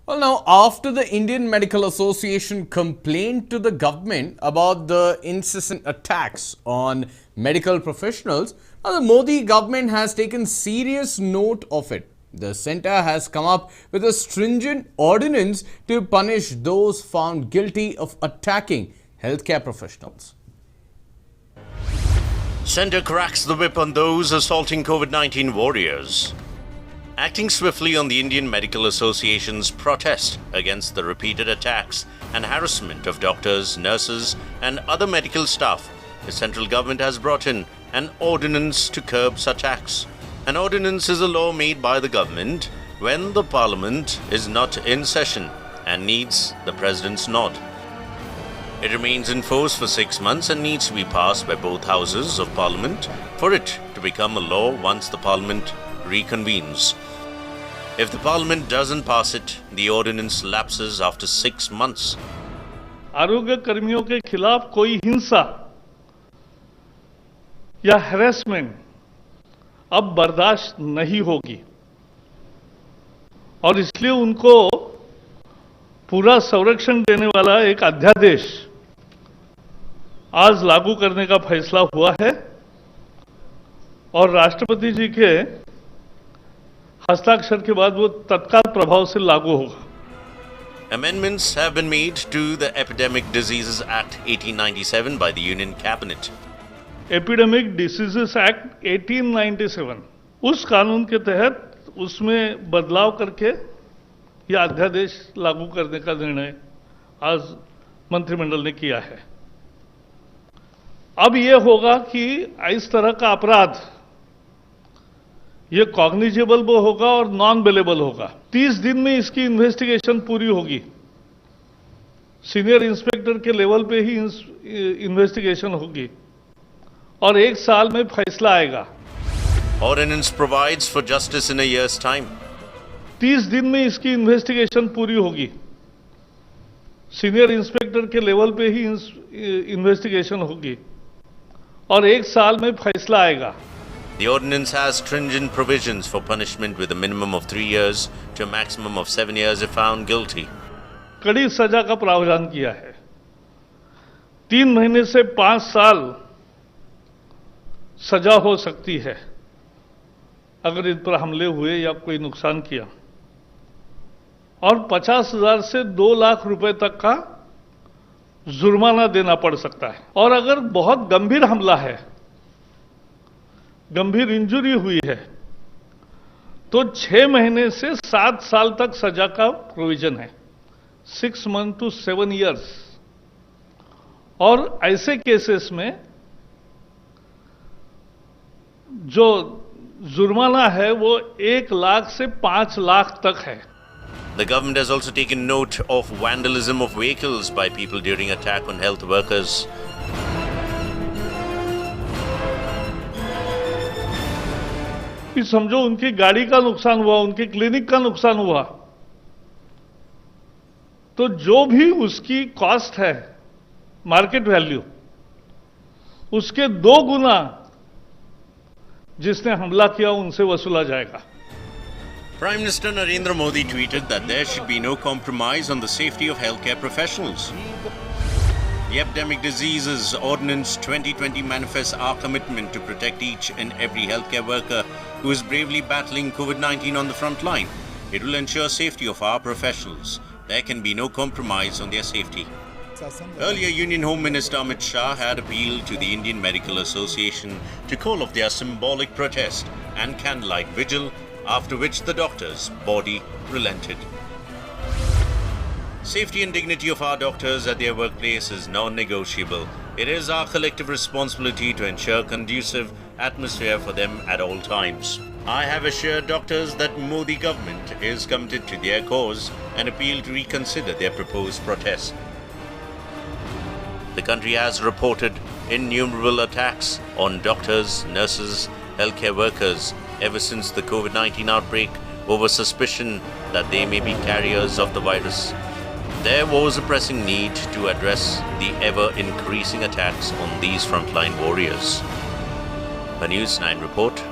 Well, now, after the Indian Medical Association complained to the government about the incessant attacks on medical professionals, now the Modi government has taken serious note of it. The centre has come up with a stringent ordinance to punish those found guilty of attacking healthcare professionals. Centre cracks the whip on those assaulting COVID-19 warriors. Acting swiftly on the Indian Medical Association's protest against the repeated attacks and harassment of doctors, nurses and other medical staff, the central government has brought in an ordinance to curb such acts. An ordinance is a law made by the government when the parliament is not in session and needs the president's nod. It remains in force for 6 months and needs to be passed by both houses of parliament for it to become a law once the parliament reconvenes. If the parliament doesn't pass it, the ordinance lapses after 6 months. आरोग्य कर्मियों के खिलाफ कोई हिंसा या harassment अब बर्दाश्त नहीं होगी और इसलिए उनको पूरा संरक्षण देने वाला एक अध्यादेश आज लागू करने का फैसला हुआ है और राष्ट्रपति जी के हस्ताक्षर के बाद वो तत्काल प्रभाव से लागू होगा. Amendments have been made to the Epidemic Diseases Act 1897 by the Union Cabinet. Epidemic diseases act 1897 उस कानून के तहत उसमें बदलाव करके यह अध्यादेश लागू करने का निर्णय आज मंत्रिमंडल ने किया है. अब यह होगा कि इस तरह का अपराध ये कॉग्निजेबल भी होगा और नॉन बेलेबल होगा. 30 दिन में इसकी इन्वेस्टिगेशन पूरी होगी. सीनियर इंस्पेक्टर के लेवल पे ही इन्वेस्टिगेशन होगी और 1 साल में फैसला आएगा. Ordinance provides for justice in a year's time. 30 दिन में इसकी इन्वेस्टिगेशन पूरी होगी. सीनियर इंस्पेक्टर के लेवल पे ही इन्वेस्टिगेशन होगी और 1 साल में फैसला आएगा. The ordinance has stringent provisions for punishment with a minimum of 3 years to a maximum of 7 years if found guilty. कड़ी सजा का प्रावधान किया है. 3 महीने से 5 साल सजा हो सकती है अगर इन पर हमले हुए या कोई नुकसान किया और 50,000 से 2 लाख रुपए तक का जुर्माना देना पड़ सकता है. और अगर बहुत गंभीर हमला है, गंभीर इंजुरी हुई है तो 6 महीने से 7 साल तक सजा का प्रोविजन है. 6 मंथ टू 7 इयर्स. और ऐसे केसेस में जो जुर्माना है वो 1 लाख से 5 लाख तक है. The government has also taken note of vandalism of vehicles by people during attack on health workers. कि समझो उनकी गाड़ी का नुकसान हुआ, उनके क्लिनिक का नुकसान हुआ, तो जो भी उसकी कॉस्ट है मार्केट वैल्यू उसके 2 गुना जिसने हमला किया उनसे वसूला जाएगा. Prime Minister Narendra Modi tweeted that there should be no compromise on the safety of healthcare professionals. The Epidemic Diseases Ordinance 2020 manifests our commitment to protect each and every healthcare worker who is bravely battling COVID-19 on the front line. It will ensure safety of our professionals. There can be no compromise on their safety. Earlier, Union Home Minister Amit Shah had appealed to the Indian Medical Association to call off their symbolic protest and candlelight vigil, after which the doctors' body relented. Safety and dignity of our doctors at their workplace is non-negotiable. It is our collective responsibility to ensure conducive atmosphere for them at all times. I have assured doctors that Modi government is committed to their cause and appeal to reconsider their proposed protest. The country has reported innumerable attacks on doctors, nurses, healthcare workers ever since the COVID-19 outbreak over suspicion that they may be carriers of the virus. There was a pressing need to address the ever-increasing attacks on these frontline warriors. A News 9 report.